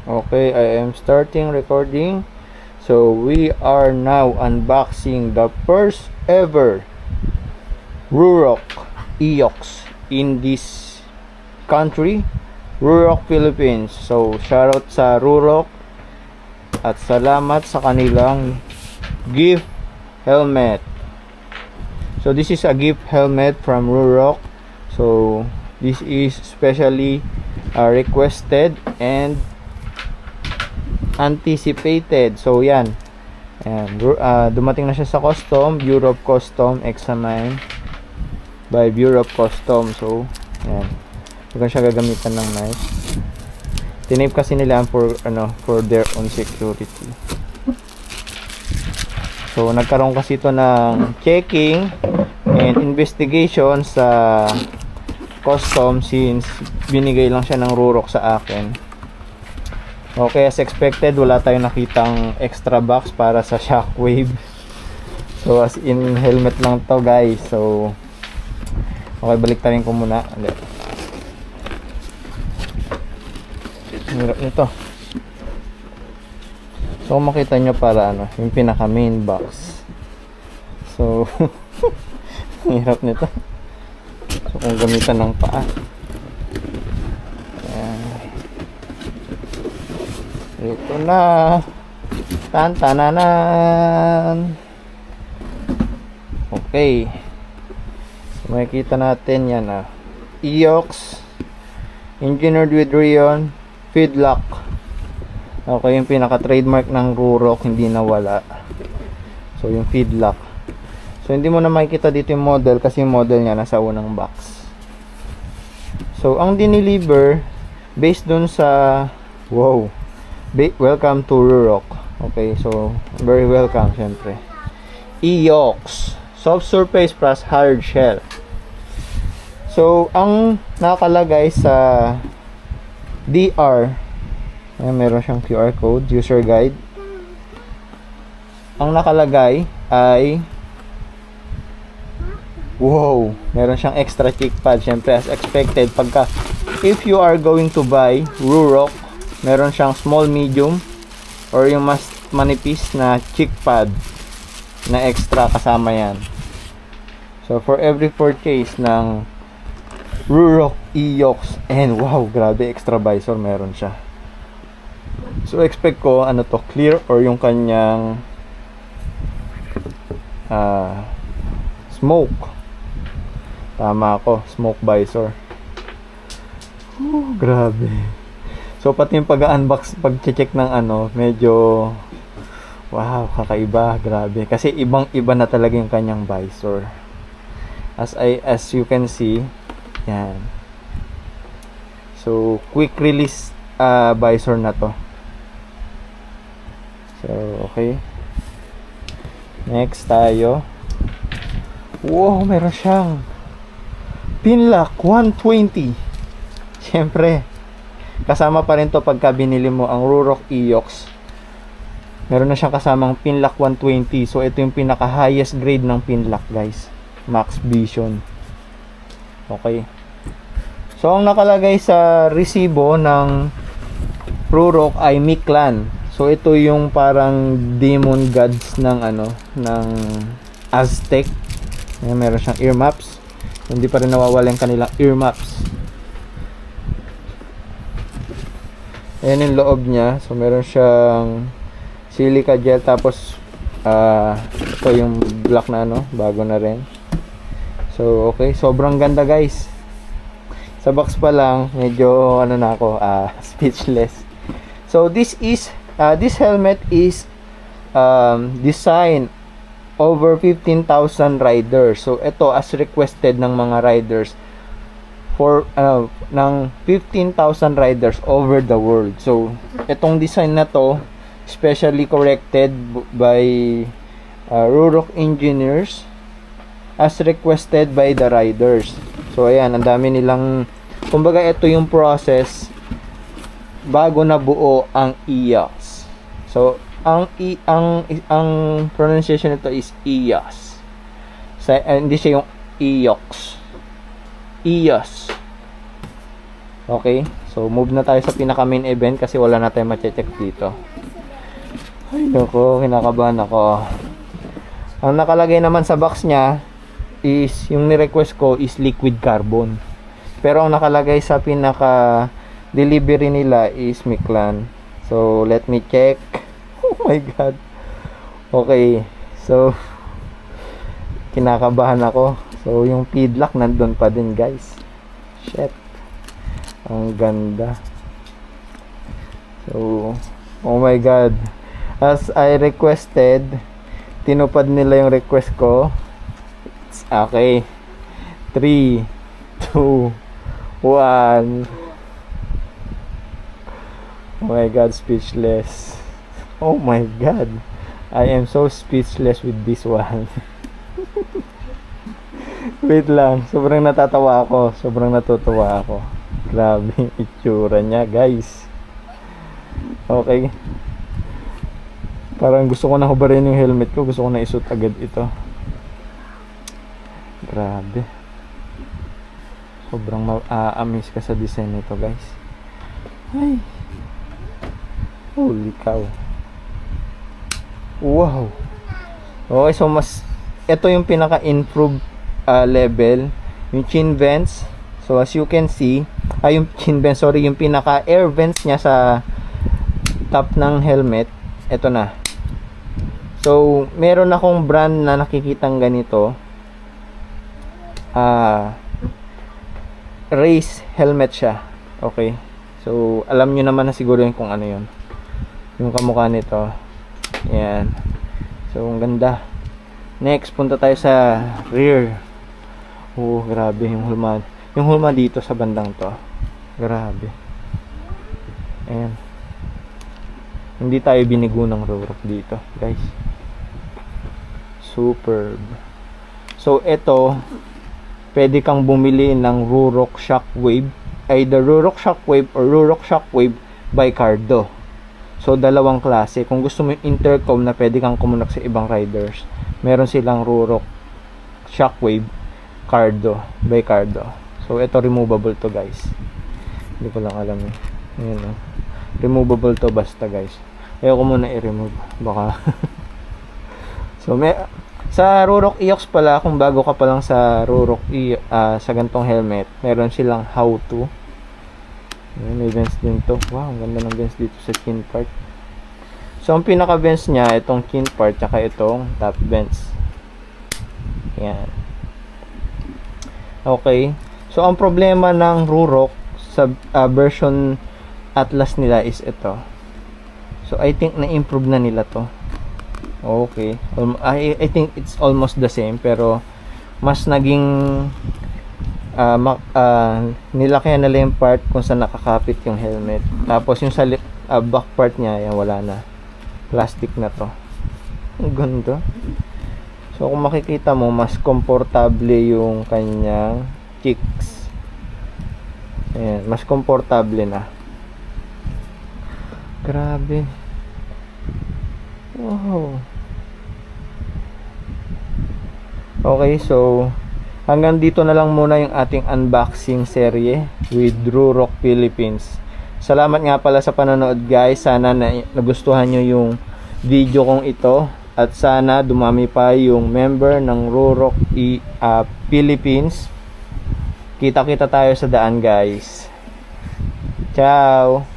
Okay, I am starting recording. So we are now unboxing the first ever Ruroc Eox in this country, Ruroc, Philippines. So shoutout sa Ruroc at salamat sa kanilang gift helmet. So this is a gift helmet from Ruroc. So this is specially requested and anticipated. So yan, dumating na siya sa custom, Bureau of Custom, examined by Bureau of Custom. So yan, huwag siya gagamitan ng knife. Tinape kasi nila for their own security. So nagkaroon kasi ito ng checking and investigation sa custom since binigay lang siya ng Ruroc sa akin. Okay, as expected, wala tayong nakitang extra box para sa shockwave. So, as in, helmet lang to guys. So, okay, baliktarin ko muna. Hirap nito. So, kung makita nyo para yung pinaka main box. So, hirap nito. So, kung gamitan ng paa. Ito na. Tantananan. Okay. So, makikita natin yan Eox engineered with rayon feed lock. Okay, yung pinaka trademark ng Ruroc, hindi nawala. So yung feed lock. So hindi mo na makikita dito yung model kasi yung model niya nasa unang box. So ang dineliver based dun sa welcome to Ruroc. Okay, so very welcome syempre. Eox soft surface plus hard shell. So ang nakalagay sa DR, meron siyang QR code, user guide. Ang nakalagay ay meron siyang extra cheek pad syempre as expected. If you are going to buy Ruroc, meron siyang small, medium, or yung mas manipis na cheek pad na extra kasama yan. So, for every purchase ng Ruroc Eox, and grabe, extra visor meron siya. So, expect ko, clear or yung kanyang smoke. Tama ako, smoke visor. Grabe. So pati yung pag-unbox, pag-check ng medyo kakaiba, grabe. Kasi ibang-iba na talaga yung kanyang visor. As you can see, yan. So quick release visor na to. So okay. Next tayo. Meron siyang pin lock 120. Siyempre, kasama pa rin to pagka binili mo ang Ruroc Eox. Meron na siyang kasamang pin lock 120. So ito yung pinaka highest grade ng pin lock guys, Max Vision. Okay. So ang nakalagay sa resibo ng Ruroc ay Miclan. So ito yung parang demon gods ng ng Aztec. Meron siyang ear maps. Hindi pa rin nawawala yung kanilang ear maps. Ayan yung loob niya. So meron siyang silica gel, tapos ito yung black na bago na rin. So okay, sobrang ganda guys. Sa box pa lang medyo na ako speechless. So this helmet is designed over 15,000 riders. So ito as requested ng mga riders for ng 15,000 riders over the world. So itong design na to specially corrected by Ruroc engineers as requested by the riders. So ayan, ang dami nilang, kumbaga ito yung process bago na buo ang Eox. So ang pronunciation nito is Eox. So, hindi siya yung Eox. Okay? So, move na tayo sa pinaka main event kasi wala na tayong ma-check dito. Ay, naku, kinakabahan ako. Ang nakalagay naman sa box niya is, yung ni-request ko is liquid carbon. Pero ang nakalagay sa pinaka delivery nila is Miclan. So, let me check. Oh my God. Okay. So, kinakabahan ako. So, yung feedlock nandun pa din, guys. Shit. Ang ganda. So, oh my God. As I requested, tinupad nila yung request ko. Okay. 3, 2, 1. Oh my God, speechless. Oh my God. I am so speechless with this one. Wait lang, sobrang natatawa ako. Sobrang natutuwa ako. Grabe yung itsura niya, guys. Okay. Parang gusto ko na hubarin yung helmet ko. Gusto ko na isuot agad ito. Grabe. Sobrang ma-amaze ka sa design nito, guys. Ay. Holy cow. Wow. Okay, so ito yung pinaka-improved level. Yung chin vents. So as you can see, yung chin vents, sorry, yung pinaka-air vents niya sa top ng helmet. Ito na. So, meron akong brand na nakikitang ganito. Race helmet siya. Okay. So, alam nyo naman na siguro yun kung ano yun. Yung kamukha nito. Yan. So, ang ganda. Next, punta tayo sa rear. Oh, grabe yung hulma. Yung hulma dito sa bandang to. Grabe. Ayan. Hindi tayo binigo ng Rurok dito, guys. Superb. So, ito, pwede kang bumili ng Rurok Shockwave. Either Rurok Shockwave or Rurok Shockwave by Cardo. So, dalawang klase. Kung gusto mo yung intercom na pwede kang kumunak sa ibang riders, meron silang Rurok Shockwave Cardo by Cardo. So, ito removable to, guys. Hindi ko lang alam eh. Ayan, oh. Removable to basta, guys. Ayoko muna i-remove. Baka. So, sa Rurok Eox pala, kung bago ka pa lang sa Rurok sa gantong helmet, meron silang how to. May vents din to. Wow, ang ganda ng vents dito sa chin part. So, ang pinaka vents niya, itong chin part, tsaka itong top vents. Yan. Okay. So, ang problema ng Rurok sa version Atlas nila is ito. So, I think na-improve na nila to. Okay. I think it's almost the same, pero mas naging nilakyan nila yung part kung saan nakakapit yung helmet. Tapos yung sa back part niya, yan, wala na. Plastic na to. Ang ganda. So, kung makikita mo, mas komportable yung kanyang cheeks. Ayan, mas komportable na. Grabe. Wow. Okay, so hanggang dito na lang muna yung ating unboxing serye with Rurok Philippines. Salamat nga pala sa panonood, guys. Sana nagustuhan nyo yung video kong ito. At sana dumami pa yung member ng Rurok Philippines. Kita-kita tayo sa daan, guys. Ciao!